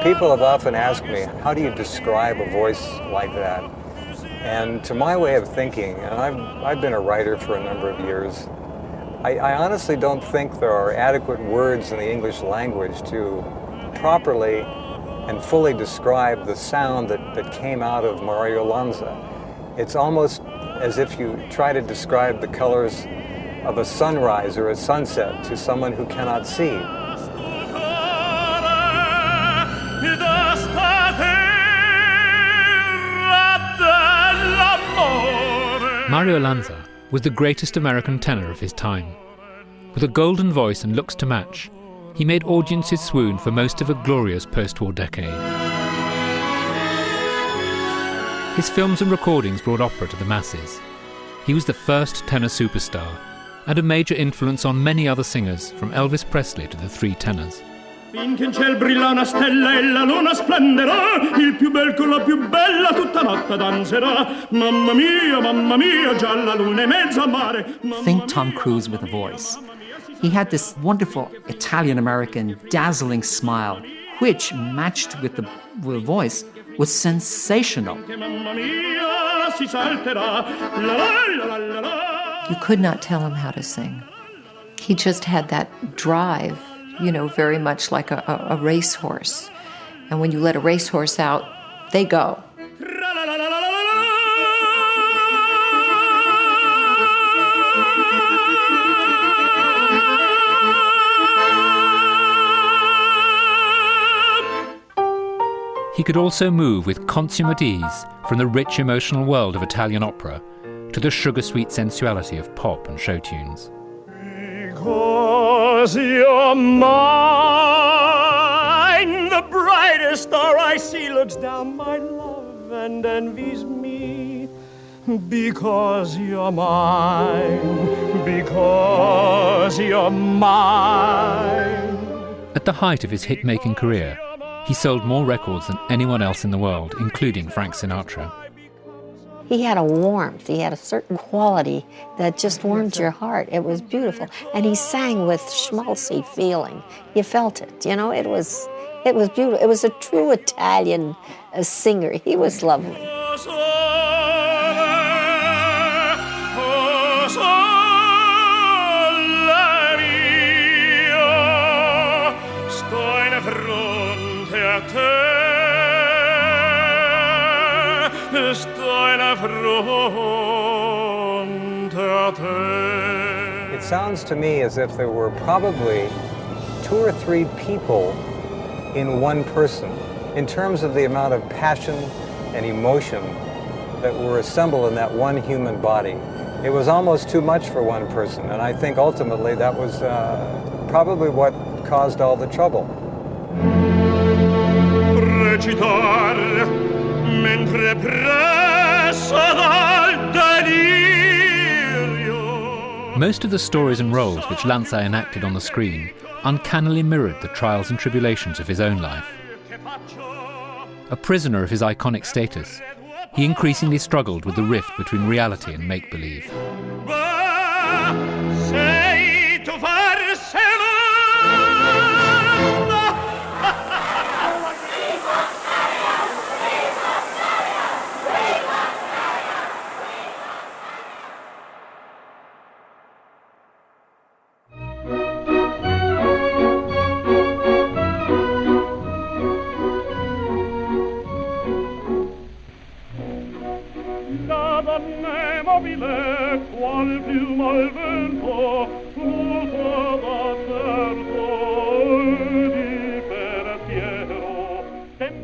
People have often asked me, how do you describe a voice like that? And to my way of thinking, and I've been a writer for a number of years, I honestly don't think there are adequate words in the English language to properly and fully describe the sound that came out of Mario Lanza. It's almost as if you try to describe the colors of a sunrise or a sunset to someone who cannot see. Mario Lanza was the greatest American tenor of his time. With a golden voice and looks to match, he made audiences swoon for most of a glorious post-war decade. His films and recordings brought opera to the masses. He was the first tenor superstar and a major influence on many other singers, from Elvis Presley to the Three Tenors. Finché in ciel brilla una stella e la luna splenderà, il più bel con la più bella tutta notte danzerà. Mamma mia, già la luna e mezzo a mare. Think Tom Cruise with a voice. He had this wonderful Italian-American dazzling smile, which, matched with the voice, was sensational. You could not tell him how to sing. He just had that drive, you know, very much like a racehorse. And when you let a racehorse out, they go. He could also move with consummate ease from the rich emotional world of Italian opera to the sugar-sweet sensuality of pop and show tunes. Because you're mine, the brightest star I see looks down my love and envies me. Because you're mine, because you're mine. At the height of his hit-making career, he sold more records than anyone else in the world, including Frank Sinatra. He had a warmth, he had a certain quality that just warmed your heart. It was beautiful. And he sang with schmaltzy feeling. You felt it, you know, it was beautiful. It was a true Italian singer. He was lovely. It sounds to me as if there were probably 2 or 3 people in one person, in terms of the amount of passion and emotion that were assembled in that one human body. It was almost too much for one person, and I think ultimately that was probably what caused all the trouble. Recitare mentre pressa dal delirio. Most of the stories and roles which Lanza enacted on the screen uncannily mirrored the trials and tribulations of his own life. A prisoner of his iconic status, he increasingly struggled with the rift between reality and make-believe.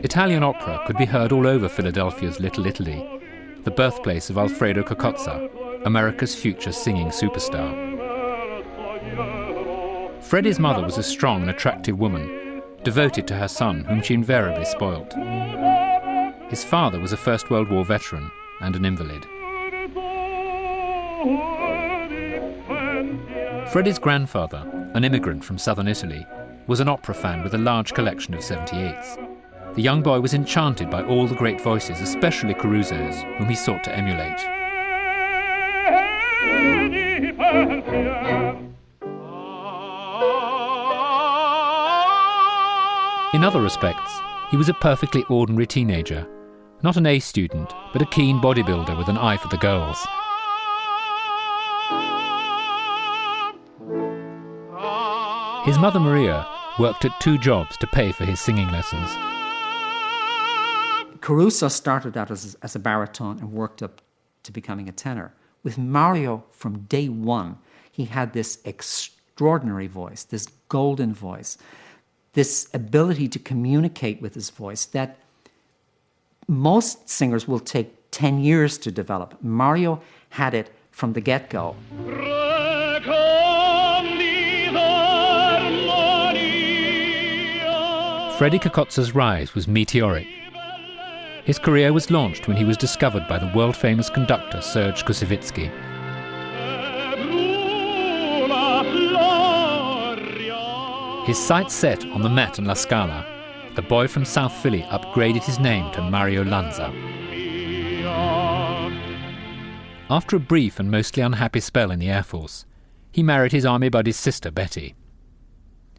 Italian opera could be heard all over Philadelphia's Little Italy, the birthplace of Alfredo Cocozza, America's future singing superstar. Freddie's mother was a strong and attractive woman, devoted to her son, whom she invariably spoilt. His father was a First World War veteran and an invalid. Freddie's grandfather, an immigrant from southern Italy, was an opera fan with a large collection of 78s. The young boy was enchanted by all the great voices, especially Caruso's, whom he sought to emulate. In other respects, he He was a perfectly ordinary teenager, not an A student, but a keen bodybuilder with an eye for the girls. His mother Maria worked at 2 jobs to pay for his singing lessons. Caruso started out as a baritone and worked up to becoming a tenor. With Mario, from day one, he had this extraordinary voice, this golden voice, this ability to communicate with his voice that most singers will take 10 years to develop. Mario had it from the get-go. Freddie Cocozza's rise was meteoric. His career was launched when he was discovered by the world-famous conductor Serge Koussevitzky. His sights set on the Met and La Scala, the boy from South Philly upgraded his name to Mario Lanza. After a brief and mostly unhappy spell in the Air Force, he married his army buddy's sister, Betty.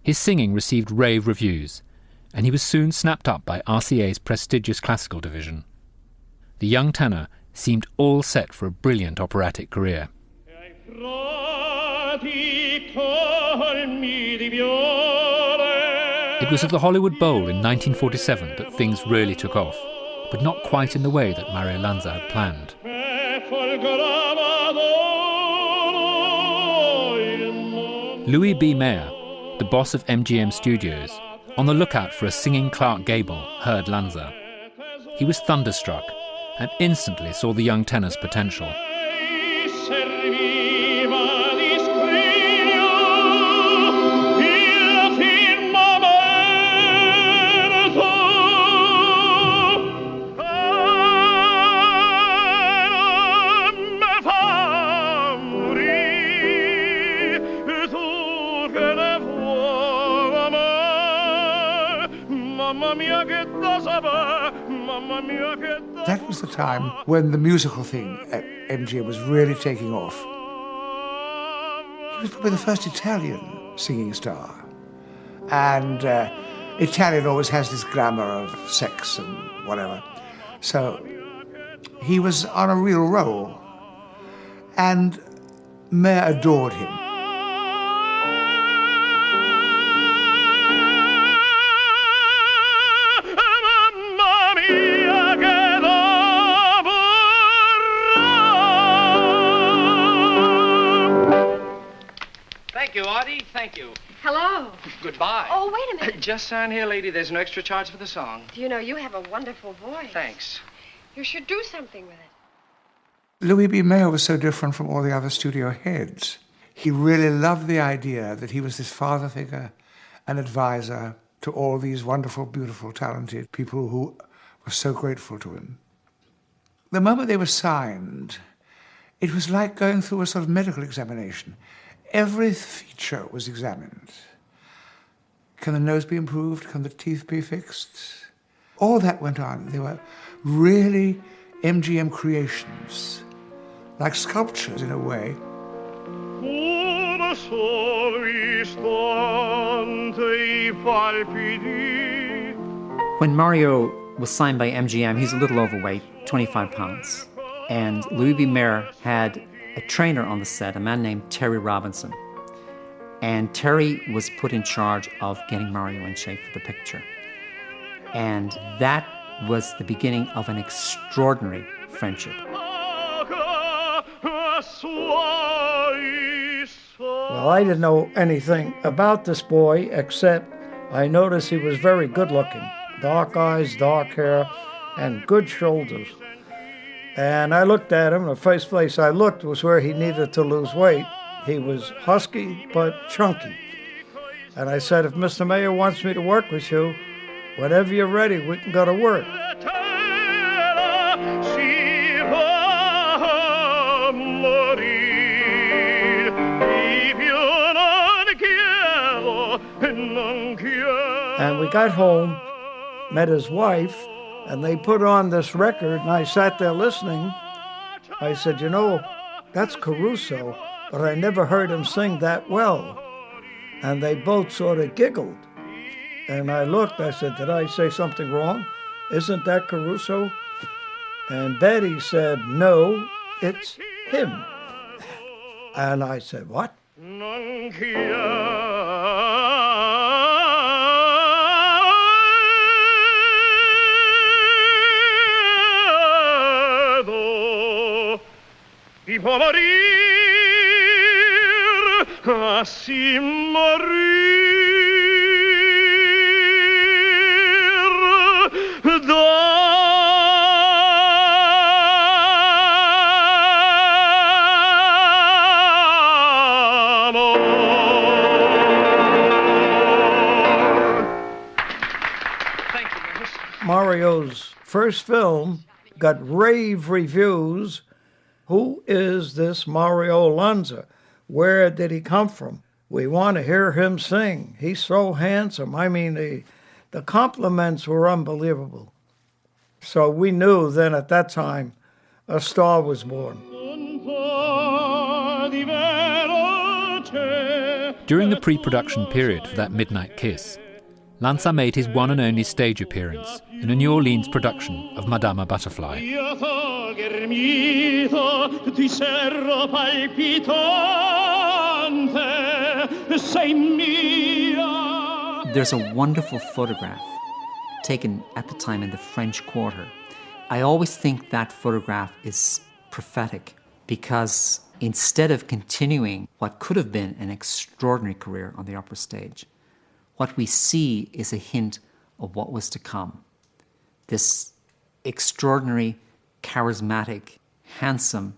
His singing received rave reviews, and he was soon snapped up by RCA's prestigious classical division. The young tenor seemed all set for a brilliant operatic career. It was at the Hollywood Bowl in 1947 that things really took off, but not quite in the way that Mario Lanza had planned. Louis B. Mayer, the boss of MGM Studios, on the lookout for a singing Clark Gable, heard Lanza. He was thunderstruck and instantly saw the young tenor's potential. That was the time when the musical thing at MGM was really taking off. He was probably the first Italian singing star. And Italian always has this glamour of sex and whatever. So he was on a real roll. And Mayer adored him. Thank you. Hello. Goodbye. Oh, wait a minute. Just sign here, lady. There's no extra charge for the song. Do you know, you have a wonderful voice. Thanks. You should do something with it. Louis B. Mayer was so different from all the other studio heads. He really loved the idea that he was this father figure, an advisor to all these wonderful, beautiful, talented people who were so grateful to him. The moment they were signed, it was like going through a sort of medical examination. Every feature was examined. Can the nose be improved? Can the teeth be fixed? All that went on. They were really MGM creations, like sculptures in a way. When Mario was signed by MGM, he's a little overweight, 25 pounds. And Louis B. Mayer had a trainer on the set, a man named Terry Robinson. And Terry was put in charge of getting Mario in shape for the picture. And that was the beginning of an extraordinary friendship. Well, I didn't know anything about this boy, except I noticed he was very good looking. Dark eyes, dark hair, and good shoulders. And I looked at him. The first place I looked was where he needed to lose weight. He was husky but chunky. And I said, if Mr. Mayer wants me to work with you, whenever you're ready, we can go to work. And we got home, met his wife, and they put on this record, and I sat there listening. I said, you know, that's Caruso, but I never heard him sing that well. And they both sort of giggled. And I looked, I said, did I say something wrong? Isn't that Caruso? And Betty said, no, it's him. And I said, what? Chi può morir, sì morir d'amor. Thank you, Miss. Mario's first film got rave reviews. Who is this Mario Lanza? Where did he come from? We want to hear him sing. He's so handsome. I mean, the compliments were unbelievable. So we knew then at that time a star was born. During the pre-production period for that Midnight Kiss, Lanza made his one and only stage appearance in a New Orleans production of Madama Butterfly. There's a wonderful photograph taken at the time in the French Quarter. I always think that photograph is prophetic because instead of continuing what could have been an extraordinary career on the opera stage, what we see is a hint of what was to come. This extraordinary, charismatic, handsome,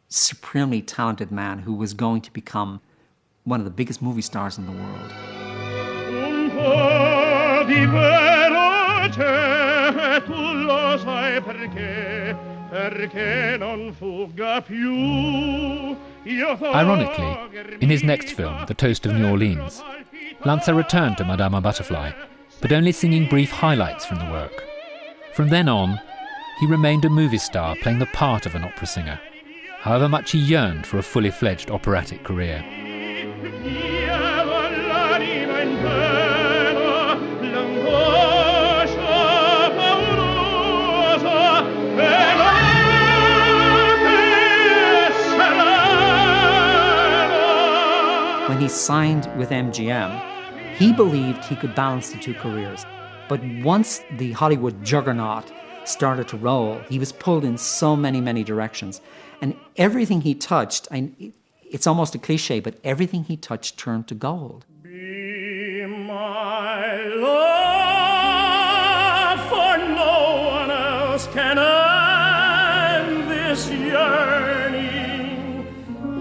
supremely talented man who was going to become one of the biggest movie stars in the world. Un po' di vero c'è, tu lo sai perché, perché non fugga più. Ironically, in his next film, The Toast of New Orleans, Lanza returned to Madama Butterfly, but only singing brief highlights from the work. From then on, he remained a movie star playing the part of an opera singer, however much he yearned for a fully fledged operatic career. When he signed with MGM, he believed he could balance the two careers. But once the Hollywood juggernaut started to roll, he was pulled in so many, many directions. And everything he touched, it's almost a cliche, but everything he touched turned to gold. Be my love, for no one else can end this yearning,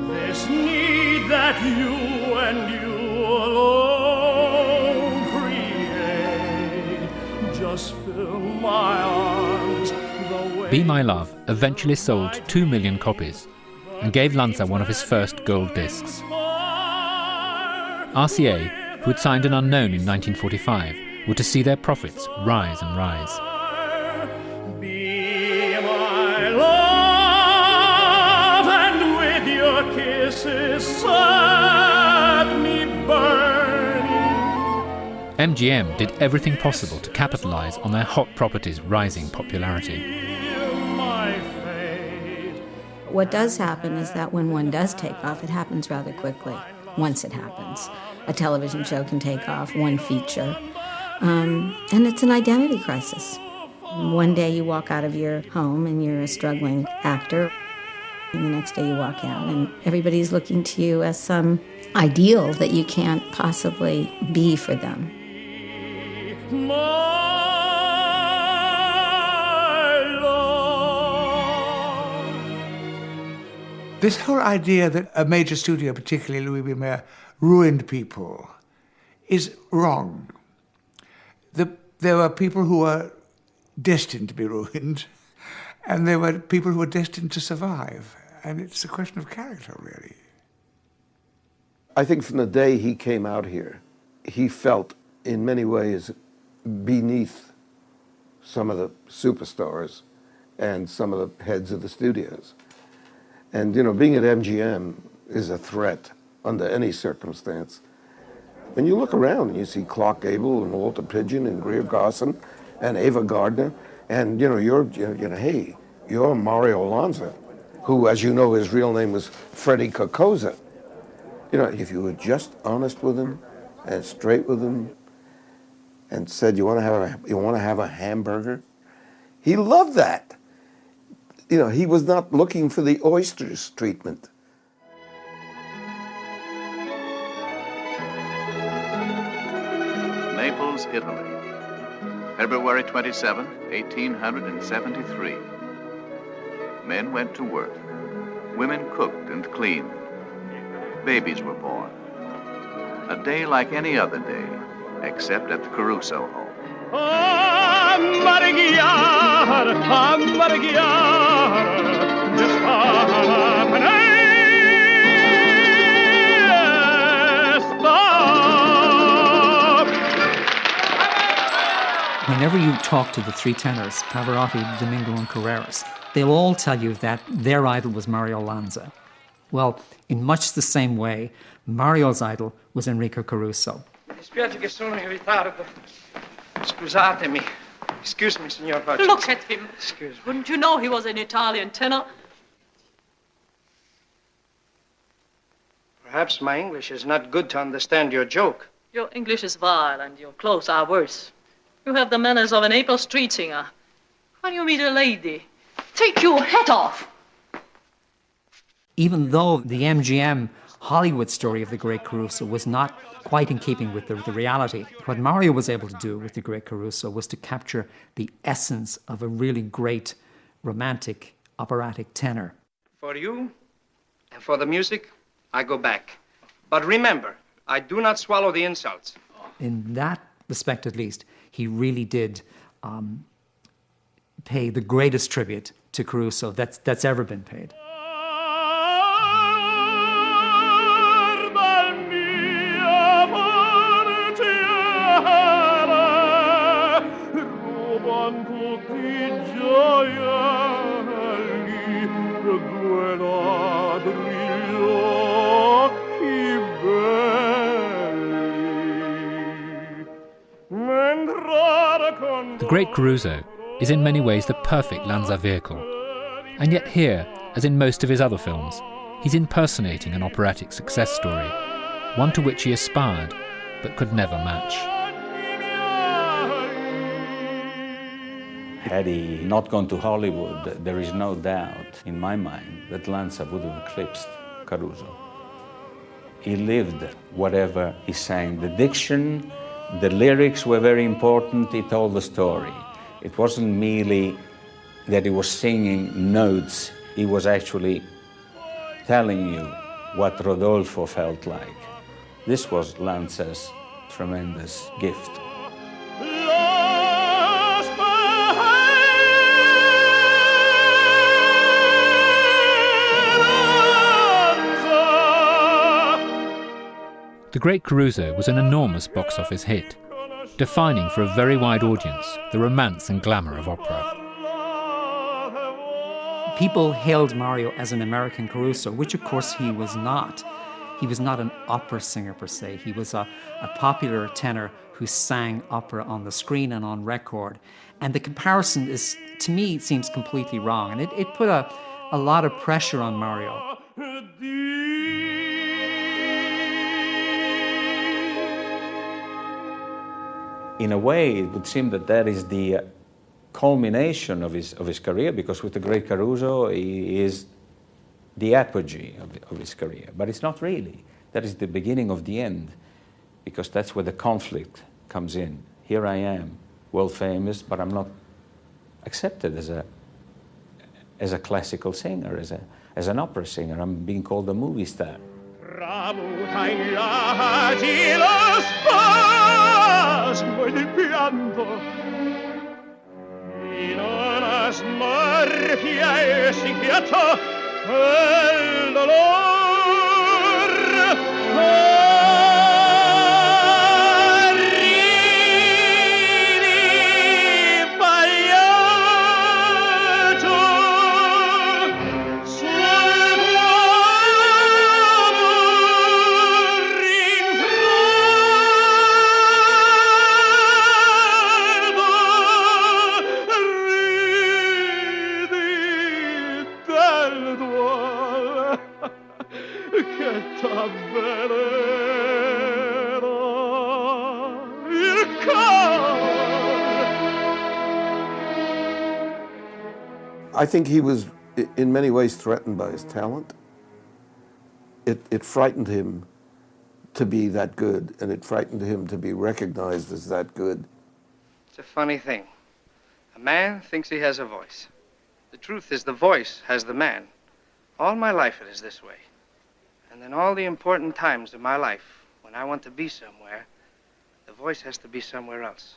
this need that you and you alone create. Just fill my arms the way. Be My Love eventually sold 2 million copies and gave Lanza one of his first gold discs. RCA, who had signed an unknown in 1945, were to see their profits rise and rise. Be my love, and with your kisses set me burning. MGM did everything possible to capitalize on their hot property's rising popularity. What does happen is that when one does take off, it happens rather quickly, once it happens. A television show can take off, one feature, and it's an identity crisis. One day you walk out of your home and you're a struggling actor, and the next day you walk out and everybody's looking to you as some ideal that you can't possibly be for them. This whole idea that a major studio, particularly Louis B. Mayer, ruined people is wrong. There were people who were destined to be ruined, and there were people who were destined to survive. And it's a question of character, really. I think from the day he came out here, he felt in many ways beneath some of the superstars and some of the heads of the studios. And, you know, being at MGM is a threat under any circumstance. When you look around and you see Clark Gable and Walter Pidgeon and Greer Garson and Ava Gardner, and hey, you're Mario Lanza, who, as you know, his real name was Freddie Kokoza. If you were just honest with him and straight with him and said you want to have a hamburger, he loved that. He was not looking for the oysters treatment. Naples, Italy, February 27, 1873. Men went to work. Women cooked and cleaned. Babies were born. A day like any other day, except at the Caruso home. Whenever you talk to the three tenors, Pavarotti, Domingo, and Carreras, they'll all tell you that their idol was Mario Lanza. Well, in much the same way, Mario's idol was Enrico Caruso. Mi dispiace che sono in ritardo. Scusatemi. Excuse me, signor Vacharasinthu. Look at him. Excuse me. Wouldn't you know he was an Italian tenor? Perhaps my English is not good to understand your joke. Your English is vile and your clothes are worse. You have the manners of an April street singer. When you meet a lady, take your hat off. Even though the MGM Hollywood story of the great Caruso was not quite in keeping with the reality, what Mario was able to do with the great Caruso was to capture the essence of a really great romantic operatic tenor. For you and for the music, I go back. But remember, I do not swallow the insults. In that respect, at least, he really did pay the greatest tribute to Caruso that's ever been paid. The Great Caruso is in many ways the perfect Lanza vehicle. And yet here, as in most of his other films, he's impersonating an operatic success story, one to which he aspired but could never match. Had he not gone to Hollywood, there is no doubt in my mind that Lanza would have eclipsed Caruso. He lived whatever he sang. The diction, the lyrics were very important. He told the story. It wasn't merely that he was singing notes. He was actually telling you what Rodolfo felt like. This was Lanza's tremendous gift. The Great Caruso was an enormous box office hit, defining for a very wide audience the romance and glamour of opera. People hailed Mario as an American Caruso, which of course he was not. He was not an opera singer per se. He was a popular tenor who sang opera on the screen and on record. And the comparison is, to me, it seems completely wrong. And it put a lot of pressure on Mario. In a way, it would seem that that is the culmination of his career, because with the Great Caruso, he is the apogee of his career. But it's not really. That is the beginning of the end, because that's where the conflict comes in. Here I am, world famous, but I'm not accepted as a classical singer, as an opera singer. I'm being called a movie star. Del pianto in una smorfia e si inquietò il dolor avvelena il cuore. I think he was, in many ways, threatened by his talent. It frightened him to be that good, and it frightened him to be recognized as that good. It's a funny thing. A man thinks he has a voice. The truth is the voice has the man. All my life it is this way. And then all the important times of my life, when I want to be somewhere, the voice has to be somewhere else.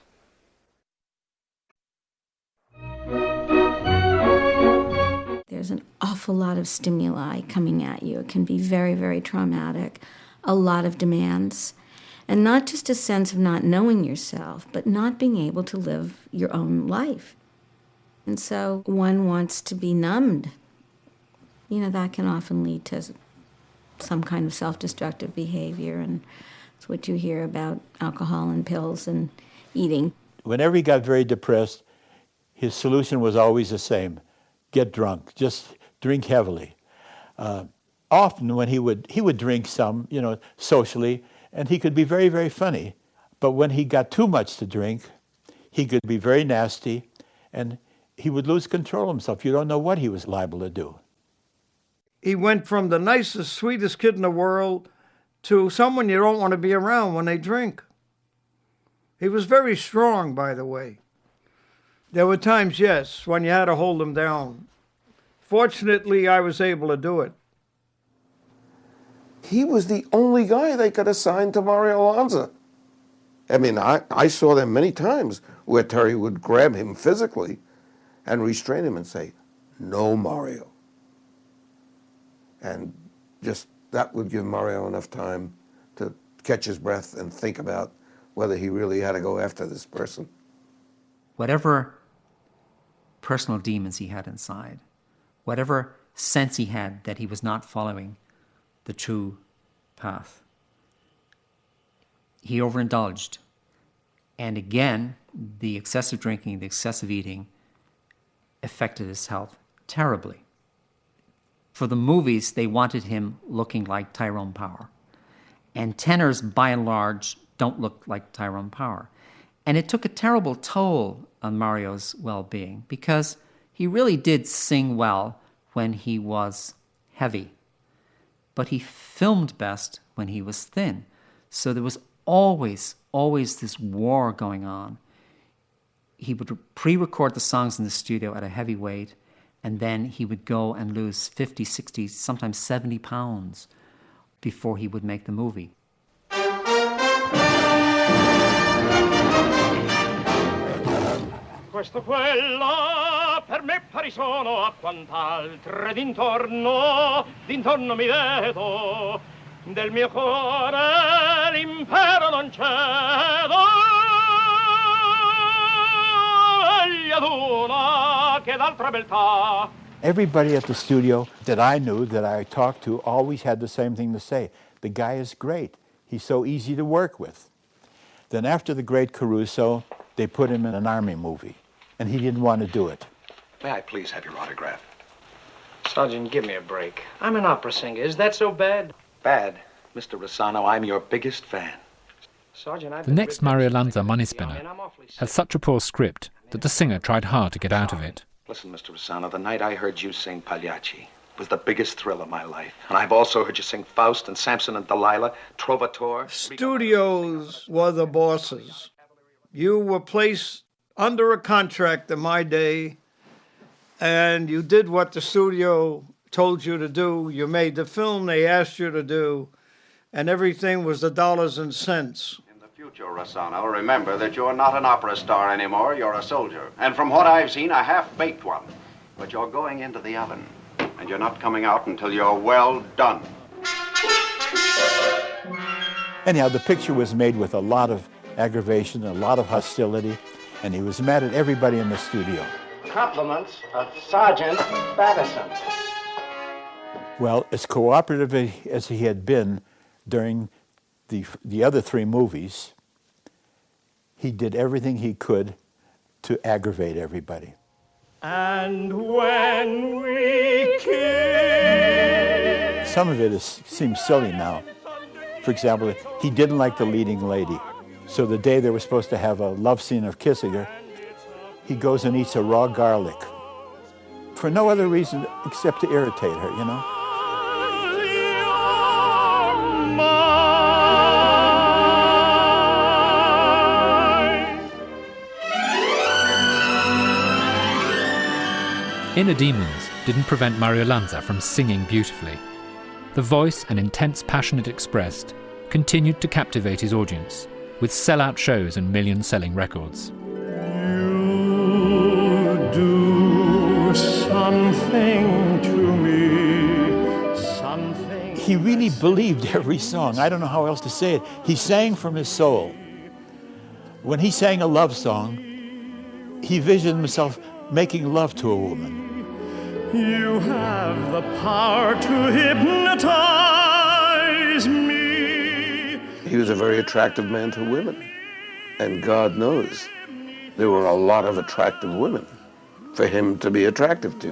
There's an awful lot of stimuli coming at you. It can be very, very traumatic. A lot of demands. And not just a sense of not knowing yourself, but not being able to live your own life. And so one wants to be numbed. You know, that can often lead to some kind of self-destructive behavior, and it's what you hear about alcohol and pills and eating. Whenever he got very depressed, his solution was always the same: get drunk, just drink heavily. Often when he would drink some, you know, socially, and he could be very, very funny. But when he got too much to drink, he could be very nasty, and he would lose control of himself. You don't know what he was liable to do. He went from the nicest, sweetest kid in the world to someone you don't want to be around when they drink. He was very strong, by the way. There were times, yes, when you had to hold him down. Fortunately, I was able to do it. He was the only guy they could assign to Mario Lanza. I mean, I saw them many times where Terry would grab him physically and restrain him and say, "No, Mario." And just that would give Mario enough time to catch his breath and think about whether he really had to go after this person. Whatever personal demons he had inside, whatever sense he had that he was not following the true path, he overindulged. And again, the excessive drinking, the excessive eating affected his health terribly. For the movies, they wanted him looking like Tyrone Power. And tenors, by and large, don't look like Tyrone Power. And it took a terrible toll on Mario's well-being, because he really did sing well when he was heavy. But he filmed best when he was thin. So there was always this war going on. He would pre-record the songs in the studio at a heavy weight, and then he would go and lose 50, 60, sometimes 70 pounds before he would make the movie. Questo quella per me pari sono a quant'altre d'intorno mi vedo del mio cuore l'impero non cedo egli ad una che d'altra beltà. Everybody at the studio that I knew, that I talked to, always had the same thing to say. The guy is great. He's so easy to work with. Then after the great Caruso, they put him in an army movie, and he didn't want to do it. May I please have your autograph? Sergeant, give me a break. I'm an opera singer. Is that so bad? Bad? Mr. Rossano, I'm your biggest fan. Sergeant, The next Mario Lanza money spinner had such a poor script that the singer tried hard to get out of it. Listen, Mr. Rossano, the night I heard you sing Pagliacci was the biggest thrill of my life. And I've also heard you sing Faust and Samson and Delilah, Trovatore. Studios were the bosses. You were placed under a contract in my day, and you did what the studio told you to do. You made the film they asked you to do, and everything was the dollars and cents. In the future, Rossano, remember that you're not an opera star anymore. You're a soldier. And from what I've seen, a half-baked one. But you're going into the oven, and you're not coming out until you're well done. Anyhow, the picture was made with a lot of aggravation, a lot of hostility, and he was mad at everybody in the studio. Compliments of Sergeant Batterson. Well, as cooperative as he had been during the other three movies, he did everything he could to aggravate everybody. And when we kiss. Some of it seems silly now, For example, he didn't like the leading lady. So the day they were supposed to have a love scene of kissing her, he goes and eats a raw garlic. For no other reason except to irritate her, you know? Inner demons didn't prevent Mario Lanza from singing beautifully. The voice and intense passion it expressed continued to captivate his audience, with sell-out shows and million-selling records. You do something to me, something... He really believed every song. I don't know how else to say it. He sang from his soul. When he sang a love song, he visioned himself making love to a woman. You have the power to hypnotize me. He was a very attractive man to women. And God knows there were a lot of attractive women for him to be attractive to.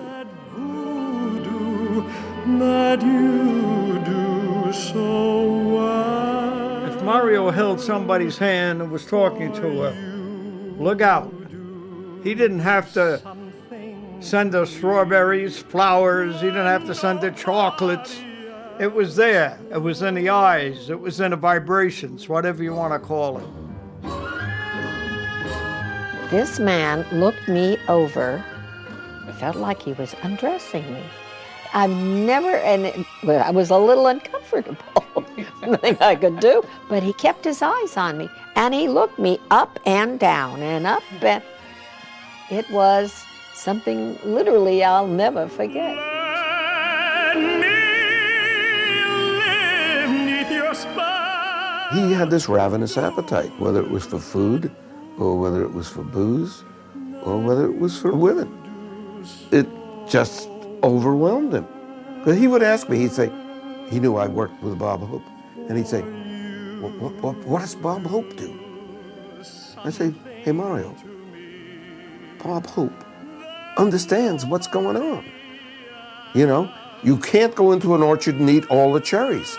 That you do so well. If Mario held somebody's hand and was talking to her, look out. He didn't have to send her strawberries, flowers. He didn't have to send her chocolates. It was there. It was in the eyes. It was in the vibrations, whatever you want to call it. This man looked me over. It felt like he was undressing me. I've never, I was a little uncomfortable. Nothing I could do. But he kept his eyes on me. And he looked me up and down and up and... It was something literally I'll never forget. He had this ravenous appetite, whether it was for food, or whether it was for booze, or whether it was for women. It just overwhelmed him. But he would ask me, he'd say, he knew I worked with Bob Hope, and he'd say, what does Bob Hope do? I say, hey Mario, Bob Hope understands what's going on. You know, you can't go into an orchard and eat all the cherries.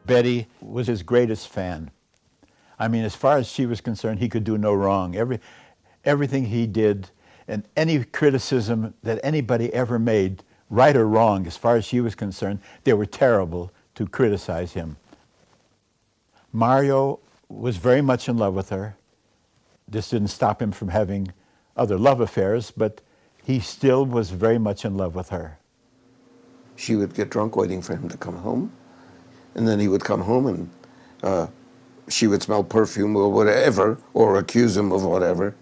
Betty was his greatest fan. I mean, as far as she was concerned, he could do no wrong. Everything he did and any criticism that anybody ever made, right or wrong, as far as she was concerned, they were terrible to criticize him. Mario was very much in love with her. This didn't stop him from having other love affairs, but he still was very much in love with her. She would get drunk waiting for him to come home, and then he would come home and she would smell perfume or whatever, or accuse him of whatever.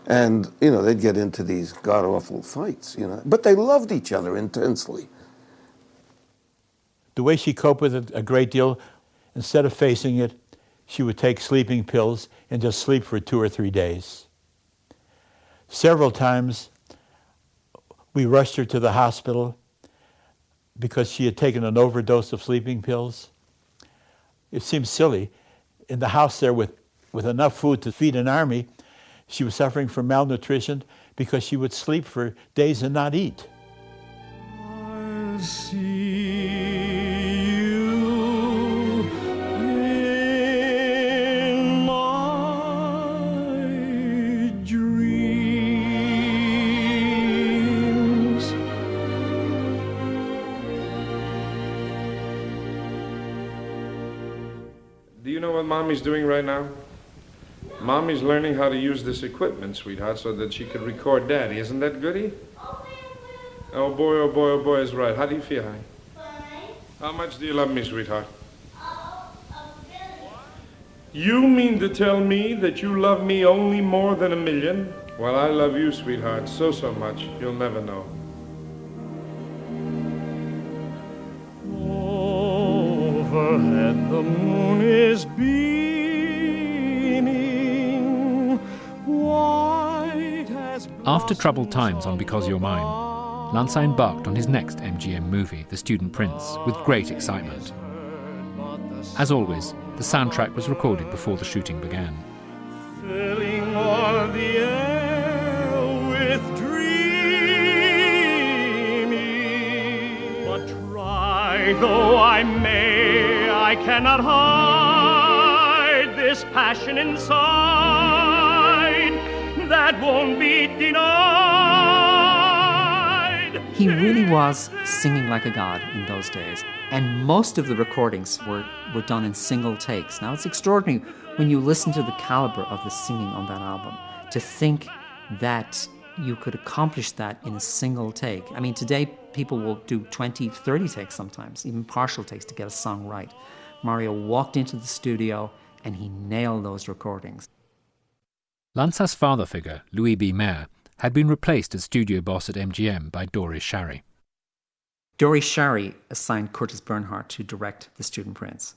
And, you know, they'd get into these god-awful fights, you know. But they loved each other intensely. The way she coped with it a great deal, instead of facing it, she would take sleeping pills and just sleep for 2 or 3 days. Several times, we rushed her to the hospital because she had taken an overdose of sleeping pills. It seems silly. In the house there with enough food to feed an army, she was suffering from malnutrition because she would sleep for days and not eat. I'll see you in my dreams. Do you know what Mommy's doing right now? Mommy's learning how to use this equipment, sweetheart, so that she could record Daddy. Isn't that goody? Oh boy, oh boy, oh boy is right. How do you feel, honey? How much do you love me, sweetheart? You mean to tell me that you love me only more than 1 million? Well, I love you, sweetheart, so much, you'll never know. Overhead the moon is beaming. After troubled times on Because You're Mine, Lanza embarked on his next MGM movie, The Student Prince, with great excitement. As always, the soundtrack was recorded before the shooting began. filling all the air with dreaming. But try though I may, I cannot hide this passion inside that won't be denied. He really was singing like a god in those days. And most of the recordings were done in single takes. Now, it's extraordinary when you listen to the caliber of the singing on that album, to think that you could accomplish that in a single take. I mean, today people will do 20, 30 takes sometimes, even partial takes to get a song right. Mario walked into the studio and he nailed those recordings. Lanza's father figure, Louis B. Mayer, had been replaced as studio boss at MGM by Doris Shary. Doris Shary assigned Curtis Bernhardt to direct The Student Prince,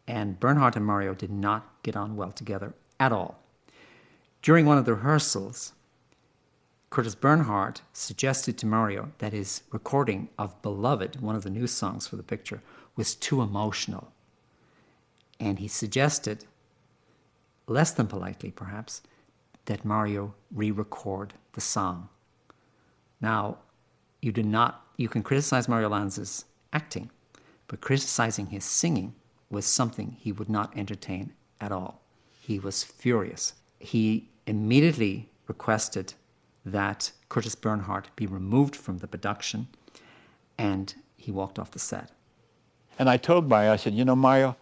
and Bernhardt and Mario did not get on well together at all. During one of the rehearsals, Curtis Bernhardt suggested to Mario that his recording of Beloved, one of the new songs for the picture, was too emotional. And he suggested, less than politely perhaps, that Mario re-record the song. Now, you can criticize Mario Lanza's acting, but criticizing his singing was something he would not entertain at all. He was furious. He immediately requested that Curtis Bernhardt be removed from the production, and he walked off the set. And I told Mario, I said, you know, Mario,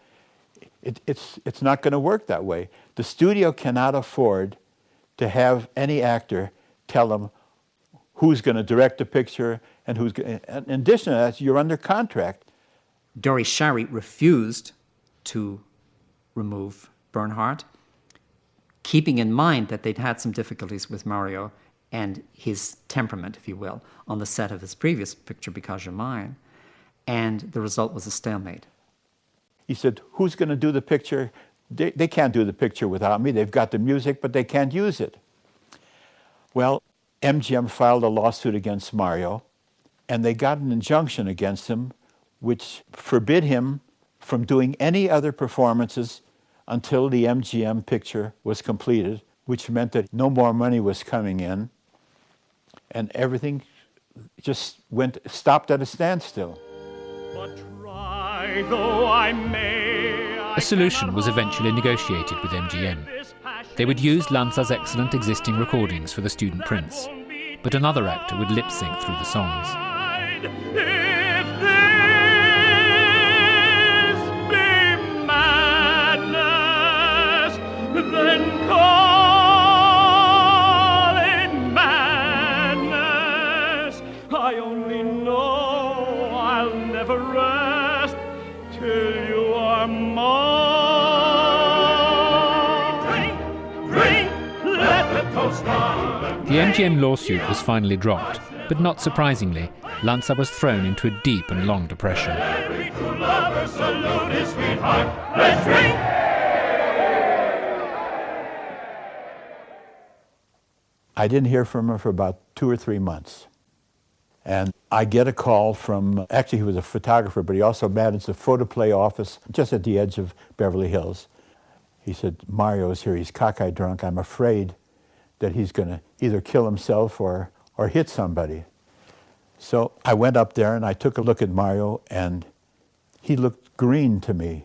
it's not going to work that way. The studio cannot afford to have any actor tell them who's going to direct the picture and who's going to... In addition to that, you're under contract. Doris Shary refused to remove Bernhardt, keeping in mind that they'd had some difficulties with Mario and his temperament, if you will, on the set of his previous picture, Because You're Mine, and the result was a stalemate. He said, who's going to do the picture? They can't do the picture without me. They've got the music, but they can't use it. Well, MGM filed a lawsuit against Mario, and they got an injunction against him which forbid him from doing any other performances until the MGM picture was completed, which meant that no more money was coming in, and everything just stopped at a standstill. But try though I may, A solution was eventually negotiated with MGM. They would use Lanza's excellent existing recordings for The Student Prince, but another actor would lip-sync through the songs. If this be madness, then call it madness. I only know I'll never rest till you are mine. Drink, drink, let the toast on. The MGM lawsuit was finally dropped, but not surprisingly, Lanza was thrown into a deep and long depression. Every true lover salute his sweetheart. Let's drink! I didn't hear from her for about 2 or 3 months. And I get a call from, actually he was a photographer, but he also managed a photoplay office just at the edge of Beverly Hills. He said, Mario's here, he's cockeyed drunk. I'm afraid that he's going to either kill himself or hit somebody. So I went up there and I took a look at Mario, and he looked green to me.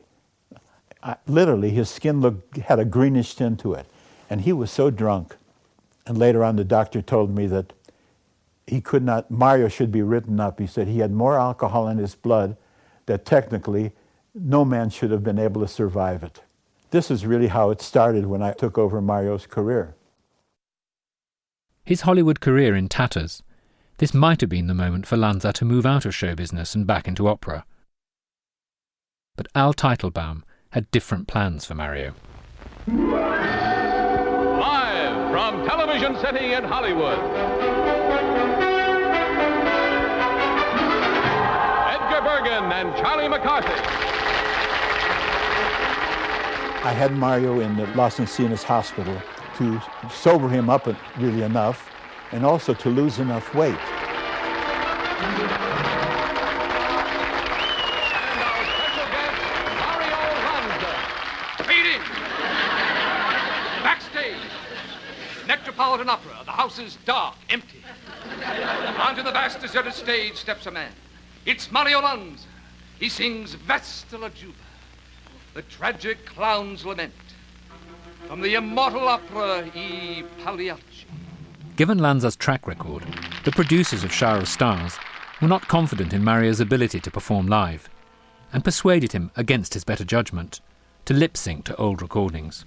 Literally, his skin had a greenish tint to it, and he was so drunk. And later on, the doctor told me that Mario should be written up. He said he had more alcohol in his blood that technically no man should have been able to survive it. This is really how it started when I took over Mario's career. His Hollywood career in tatters, this might have been the moment for Lanza to move out of show business and back into opera. But Al Teitelbaum had different plans for Mario. Live from Television City in Hollywood, Edgar Bergen and Charlie McCarthy. I had Mario in the Los Encinas hospital to sober him up really enough, and also to lose enough weight. And our special guest, Mario Lanza. Beat him! Backstage, Metropolitan Opera. The house is dark, empty. Onto the vast deserted stage steps a man. It's Mario Lanza. He sings Vesta la Juba, the tragic clown's lament, from the immortal opera I Pagliacci. Given Lanza's track record, the producers of Shower of Stars were not confident in Mario's ability to perform live, and persuaded him, against his better judgment, to lip-sync to old recordings.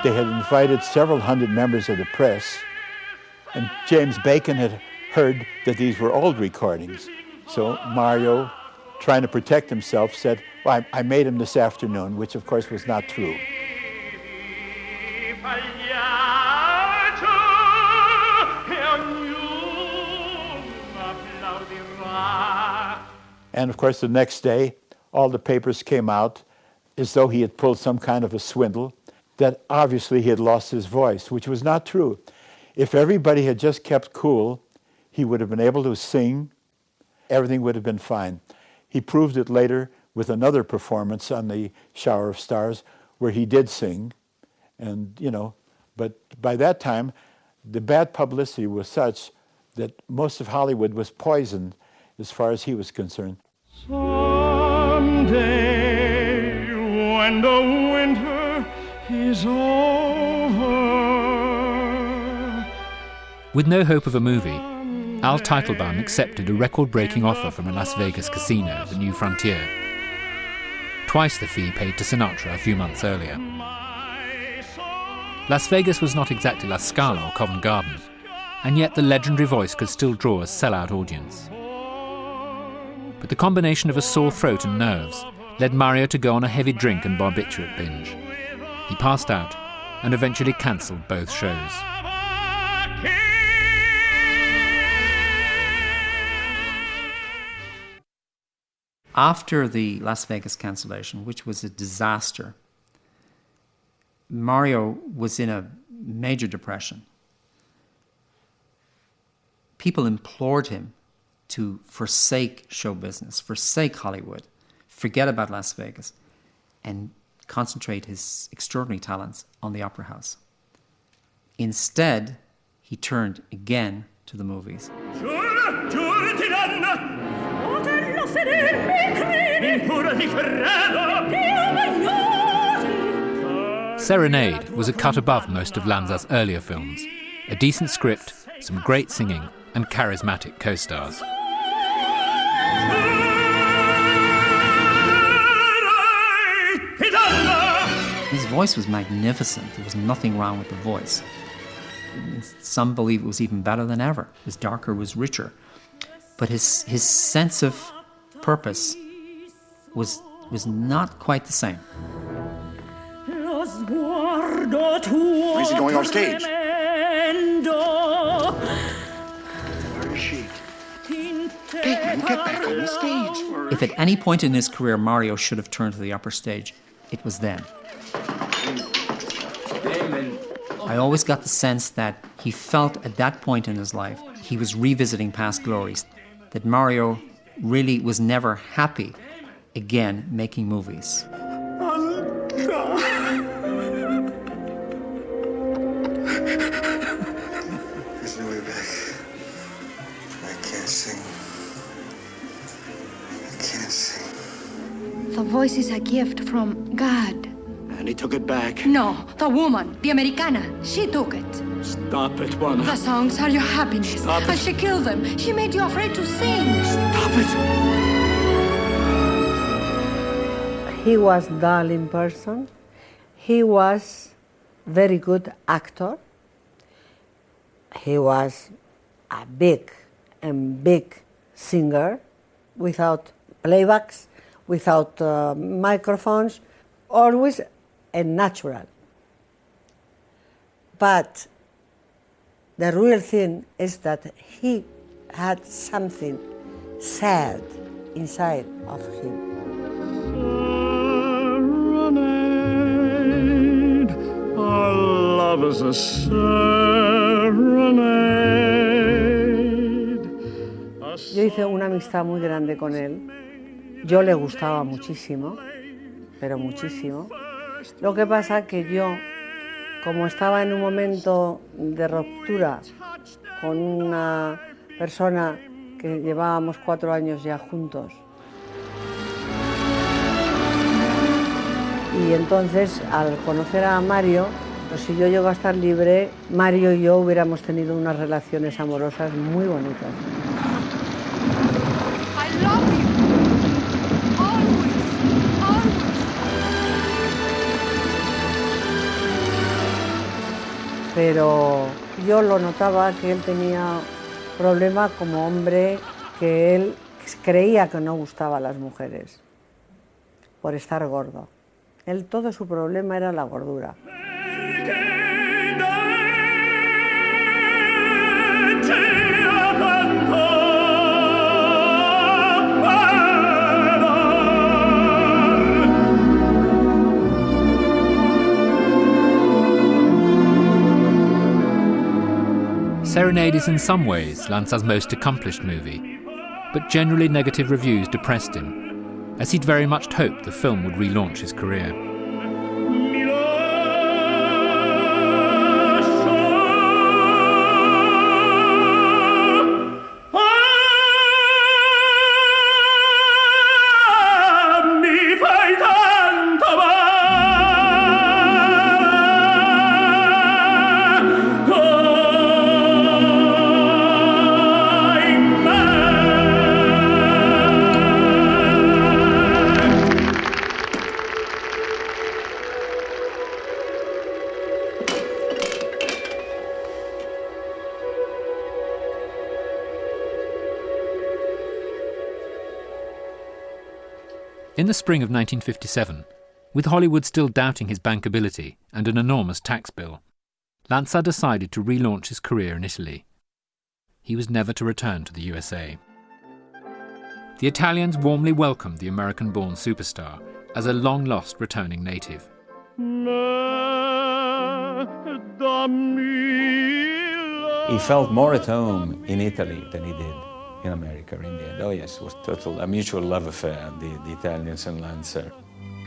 They had invited several hundred members of the press, and James Bacon had heard that these were old recordings. So Mario, trying to protect himself, said, well, I made them this afternoon, which of course was not true. And of course the next day, all the papers came out as though he had pulled some kind of a swindle, that obviously he had lost his voice, which was not true. If everybody had just kept cool, he would have been able to sing, everything would have been fine. He proved it later with another performance on the Shower of Stars, where he did sing, and but by that time, the bad publicity was such that most of Hollywood was poisoned as far as he was concerned. Someday, when the winter is over. With no hope of a movie, Al Teitelbaum accepted a record-breaking offer from a Las Vegas casino, the New Frontier. Twice the fee paid to Sinatra a few months earlier. Las Vegas was not exactly La Scala or Covent Garden, and yet the legendary voice could still draw a sell-out audience. But the combination of a sore throat and nerves led Mario to go on a heavy drink and barbiturate binge. He passed out and eventually cancelled both shows. After the Las Vegas cancellation, which was a disaster, Mario was in a major depression. People implored him to forsake show business, forsake Hollywood, forget about Las Vegas, and concentrate his extraordinary talents on the opera house. Instead, he turned again to the movies. Serenade was a cut above most of Lanza's earlier films. A decent script, some great singing, and charismatic co-stars. His voice was magnificent. There was nothing wrong with the voice. Some believe it was even better than ever. It was darker, it was richer. But his sense of purpose was not quite the same. Why is he going off stage? Where is she? Bateman, get back on the stage. If at any point in his career Mario should have turned to the upper stage, it was then. I always got the sense that he felt at that point in his life he was revisiting past glories, that Mario really was never happy again making movies. There's no way back. I can't sing. I can't sing. The voice is a gift from God. And he took it back. No, the woman, the Americana, she took it. Stop it, Juana. The songs are your happiness. Stop it. And she killed them. She made you afraid to sing. Stop it. He was dull in person. He was very good actor. He was a big singer without playbacks, without microphones, always a natural. But the real thing is that he had something sad inside of him. love's a serenade. Yo hice una amistad muy grande con él. Yo le gustaba muchísimo, pero muchísimo. Lo que pasa que yo, como estaba en un momento de ruptura con una persona que llevábamos 4 años ya juntos, y entonces al conocer a Mario, pues si yo llego a estar libre, Mario y yo hubiéramos tenido unas relaciones amorosas muy bonitas. I love you. Always, always. Pero yo lo notaba que él tenía problema como hombre, que él creía que no gustaba a las mujeres por estar gordo. Él, todo su problema era la gordura. Serenade is in some ways Lanza's most accomplished movie, but generally negative reviews depressed him, as he'd very much hoped the film would relaunch his career. In the spring of 1957, with Hollywood still doubting his bankability and an enormous tax bill, Lanza decided to relaunch his career in Italy. He was never to return to the USA. The Italians warmly welcomed the American-born superstar as a long-lost returning native. He felt more at home in Italy than he did in America in the end. Oh yes, it was a mutual love affair, the Italians and Lanza.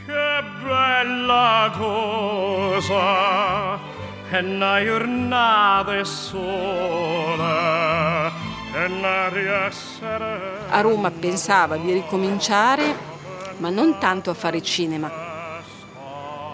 Che bella cosa è una giornata sola e un'aria serena. A Roma pensava di ricominciare, ma non tanto a fare cinema.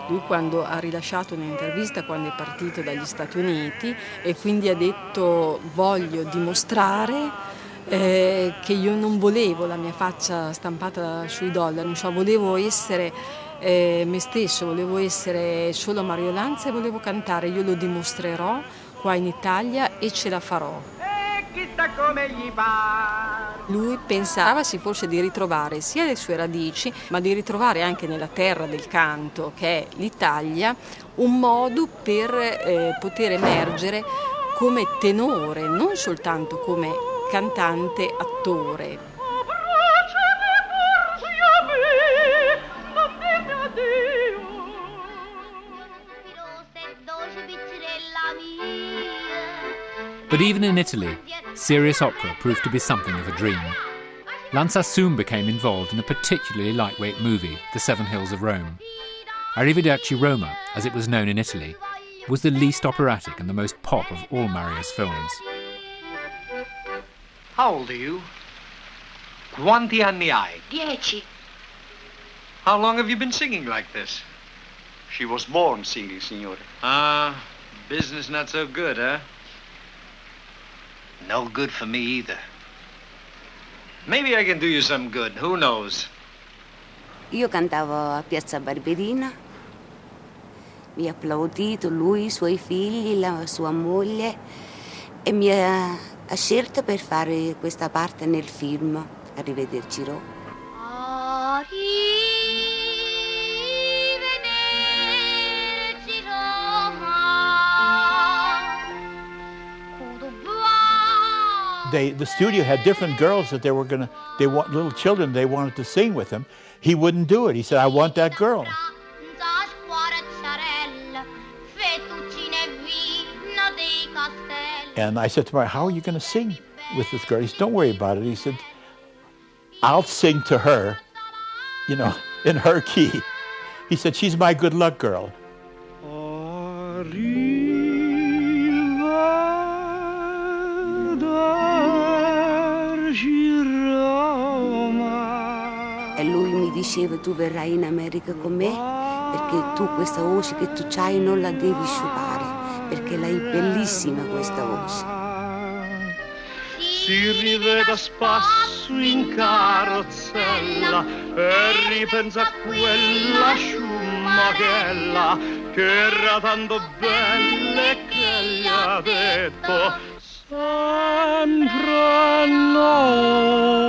Lui quando ha rilasciato un'intervista quando è partito dagli Stati Uniti e quindi ha detto voglio dimostrare che io non volevo la mia faccia stampata sui dollari, cioè volevo essere me stesso, volevo essere solo Mario Lanza e volevo cantare, io lo dimostrerò qua in Italia e ce la farò. Lui pensava forse di ritrovare sia le sue radici, ma di ritrovare anche nella terra del canto, che è l'Italia, un modo per poter emergere come tenore, non soltanto come cantante, attore. But even in Italy, serious opera proved to be something of a dream. Lanza soon became involved in a particularly lightweight movie, The Seven Hills of Rome. Arrivederci Roma, as it was known in Italy, was the least operatic and the most pop of all Mario's films. How old are you? Quanti anni hai? 10. How long have you been singing like this? She was born singing, signore. Business not so good, huh? No good for me either. Maybe I can do you some good, who knows? Io cantavo a Piazza Barberina, mi ha applaudito lui, i suoi figli, la sua moglie e mi ha scelto per fare questa parte nel film Arrivederci Roma. The studio had different girls that they want little children they wanted to sing with him. He wouldn't do it. He said, I want that girl. And I said to Mario, how are you going to sing with this girl? He said, don't worry about it. He said, I'll sing to her, you know, in her key. He said, she's my good luck girl. E lui mi diceva, tu verrai in America con me perché tu questa voce che tu c'hai non la devi sciupare, perché l'hai bellissima questa voce. Si rivede a spasso in carrozzella e ripensa a quella sciumachella che era tanto bella e che gli ha detto sempre no.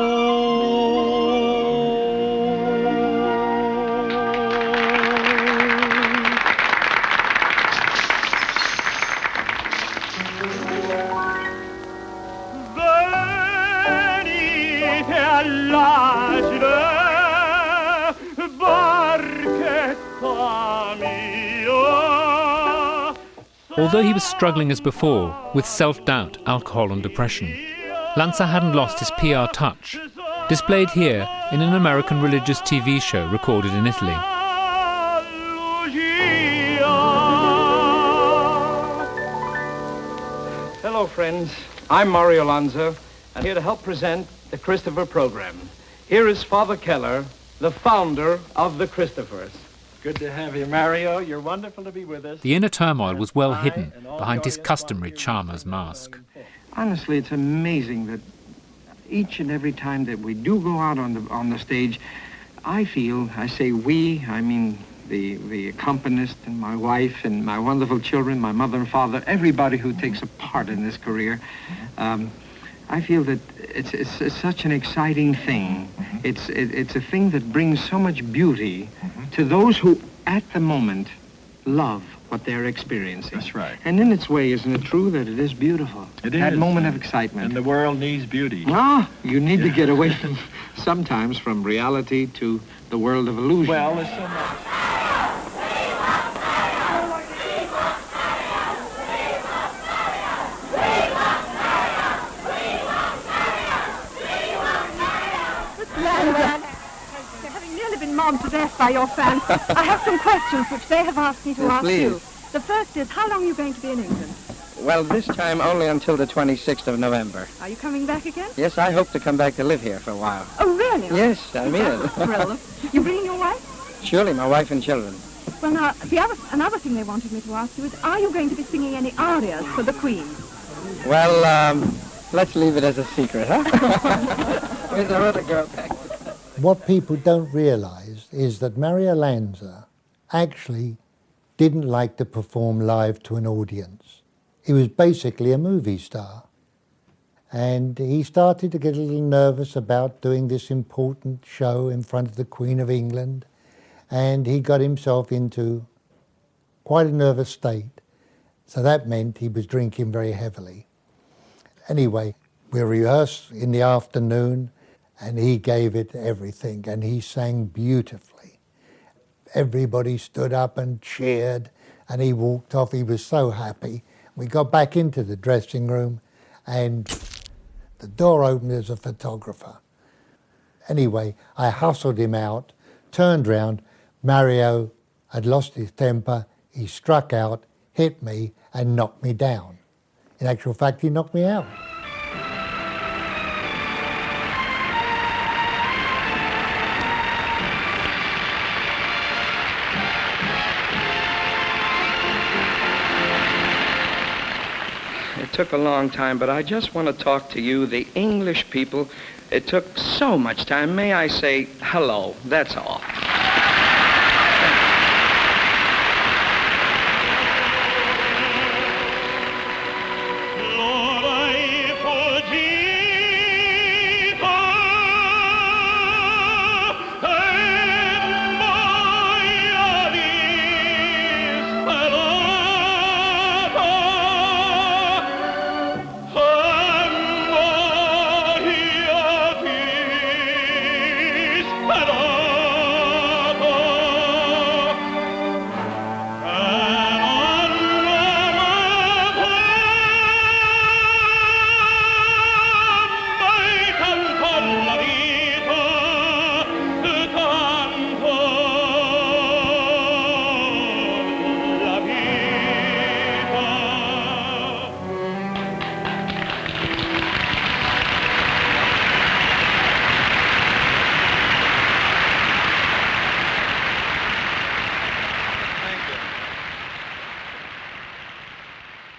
Although he was struggling as before with self-doubt, alcohol and depression, Lanza hadn't lost his PR touch, displayed here in an American religious TV show recorded in Italy. Hello, friends. I'm Mario Lanza, and here to help present the Christopher program. Here is Father Keller, the founder of the Christophers. Good to have you, Mario. You're wonderful to be with us. The inner turmoil was well hidden behind his customary charmer's mask. Honestly, it's amazing that each and every time that we do go out on the stage, I feel, I say we, I mean the accompanist and my wife and my wonderful children, my mother and father, everybody who takes a part in this career. I feel that it's such an exciting thing. It's a thing that brings so much beauty to those who, at the moment, love what they're experiencing. That's right. And in its way, isn't it true that it is beautiful? It is. That moment of excitement. And the world needs beauty. Ah, you need to get away sometimes from reality to the world of illusion. Well, there's so much. Mobbed to death by your fans. I have some questions which they have asked me to ask please. you. The first is, how long are you going to be in England? Well, this time only until the 26th of November. Are you coming back again? Yes, I hope to come back to live here for a while. Oh, really? Yes, I mean it. Well, you bringing your wife? Surely, my wife and children. Well, now, another thing they wanted me to ask you is, are you going to be singing any arias for the Queen? Well, let's leave it as a secret, huh? Where's our other girl back? What people don't realize is that Mario Lanza actually didn't like to perform live to an audience. He was basically a movie star. And he started to get a little nervous about doing this important show in front of the Queen of England. And he got himself into quite a nervous state. So that meant he was drinking very heavily. Anyway, we rehearsed in the afternoon, and he gave it everything, and he sang beautifully. Everybody stood up and cheered, and he walked off. He was so happy. We got back into the dressing room, and the door opened as a photographer. Anyway, I hustled him out, turned round. Mario had lost his temper. He struck out, hit me, and knocked me down. In actual fact, he knocked me out. It took a long time, but I just want to talk to you, the English people. It took so much time. May I say hello? That's all.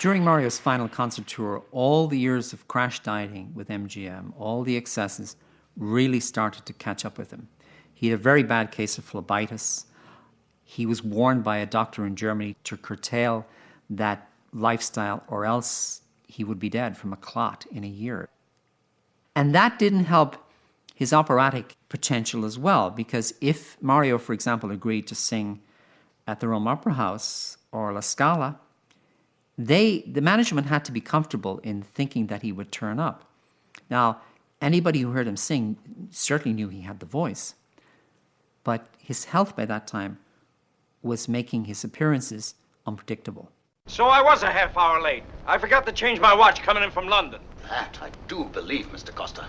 During Mario's final concert tour, all the years of crash dieting with MGM, all the excesses, really started to catch up with him. He had a very bad case of phlebitis. He was warned by a doctor in Germany to curtail that lifestyle or else he would be dead from a clot in a year. And that didn't help his operatic potential as well, because if Mario, for example, agreed to sing at the Rome Opera House or La Scala, the management had to be comfortable in thinking that he would turn up. Now, anybody who heard him sing certainly knew he had the voice, but his health by that time was making his appearances unpredictable. So I was a half hour late. I forgot to change my watch coming in from London. That I do believe, Mr. Costa.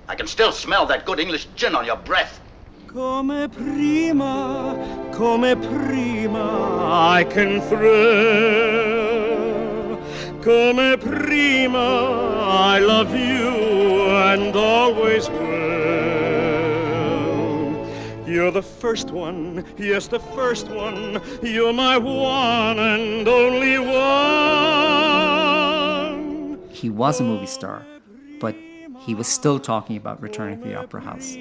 I can still smell that good English gin on your breath. Come prima, I can thrill. Come prima, I love you and always will. You're the first one, yes, the first one. You're my one and only one. He was a movie star, but he was still talking about returning to the opera house.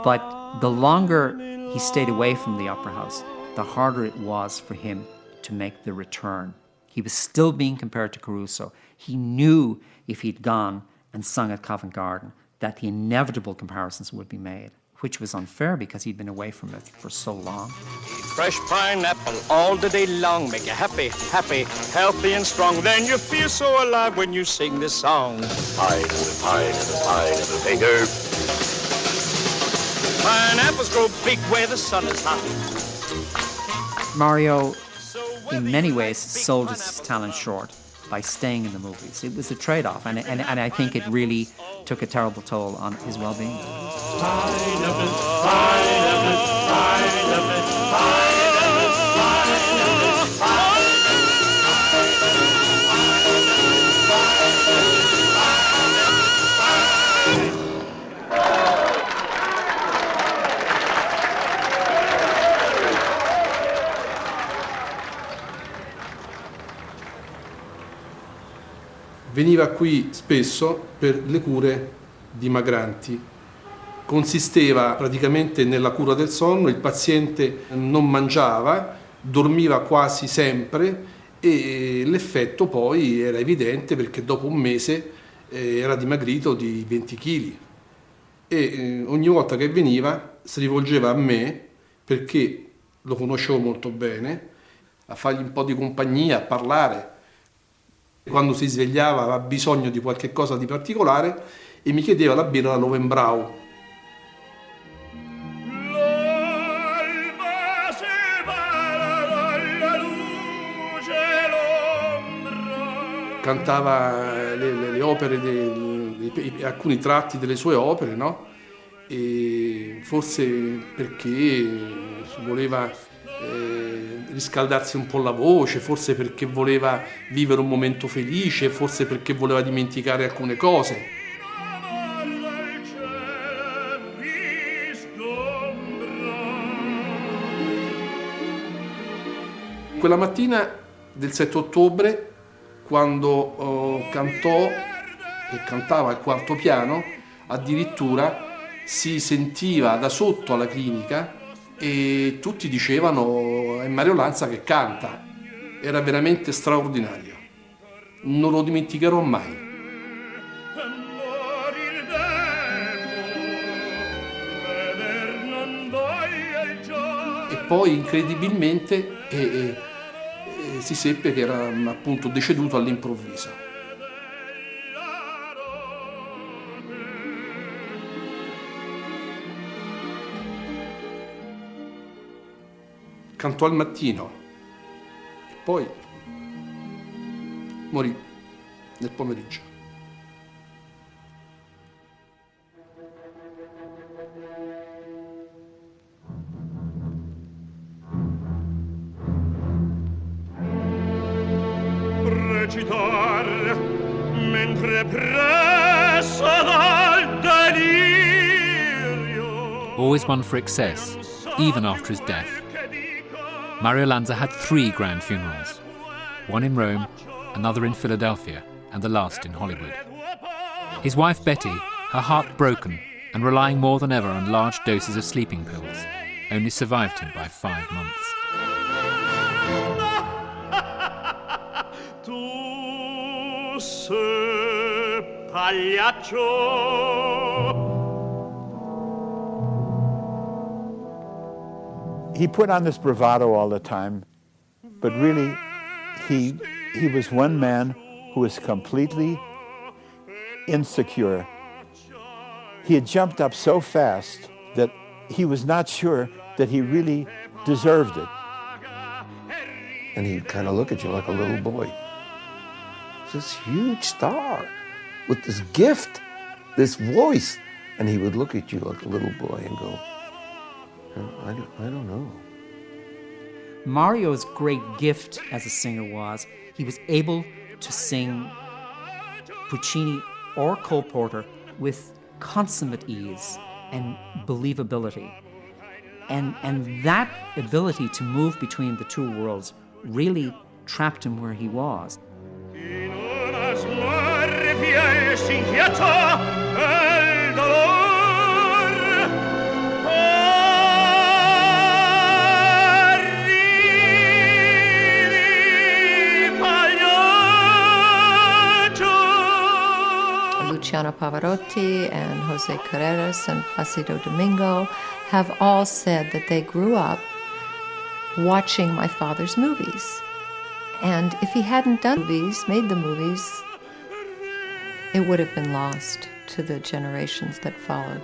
But the longer he stayed away from the opera house, the harder it was for him to make the return. He was still being compared to Caruso. He knew if he'd gone and sung at Covent Garden that the inevitable comparisons would be made, which was unfair because he'd been away from it for so long. Fresh pineapple all the day long, make you happy, happy, healthy and strong. Then you feel so alive when you sing this song. Pineapple finger. Pineapples grow big where the sun is hot. Mario, in many ways, sold his talent short by staying in the movies. It was a trade-off, and I think it really took a terrible toll on his well-being. Veniva qui spesso per le cure dimagranti. Consisteva praticamente nella cura del sonno, il paziente non mangiava, dormiva quasi sempre e l'effetto poi era evidente perché dopo un mese era dimagrito di 20 kg. E ogni volta che veniva si rivolgeva a me perché lo conoscevo molto bene, a fargli un po' di compagnia, a parlare. Quando si svegliava aveva bisogno di qualche cosa di particolare e mi chiedeva la birra Lovenbrau. Cantava le opere, alcuni tratti delle sue opere, no? E forse perché voleva riscaldarsi un po' la voce, forse perché voleva vivere un momento felice, forse perché voleva dimenticare alcune cose. Quella mattina del 7 ottobre, quando cantò e cantava al quarto piano, addirittura si sentiva da sotto alla clinica e tutti dicevano è Mario Lanza che canta. Era veramente straordinario. Non lo dimenticherò mai. E poi incredibilmente si seppe che era appunto deceduto all'improvviso. Cantò al mattino e poi morì nel pomeriggio. Recitar mentre presso dal delirio. Always one for excess, even after his death. Mario Lanza had 3 grand funerals, one in Rome another in Philadelphia, and the last in Hollywood. His wife Betty, her heart broken and relying more than ever on large doses of sleeping pills, only survived him by 5 months. Tu sei pagliaccio. He put on this bravado all the time, but really he was one man who was completely insecure. He had jumped up so fast that he was not sure that he really deserved it. And he'd kind of look at you like a little boy. This huge star with this gift, this voice. And he would look at you like a little boy and go, I don't know. Mario's great gift as a singer was he was able to sing Puccini or Cole Porter with consummate ease and believability. And that ability to move between the two worlds really trapped him where he was. Luciano Pavarotti and Jose Carreras and Placido Domingo have all said that they grew up watching my father's movies. And if he hadn't done movies, made the movies, it would have been lost to the generations that followed.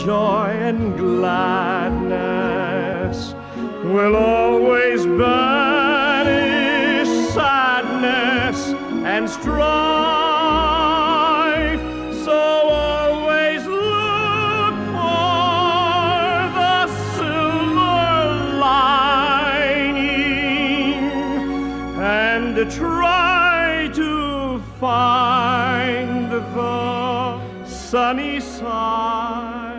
Joy and gladness will always banish sadness and strife. So always look for the silver lining and try to find the sunny side.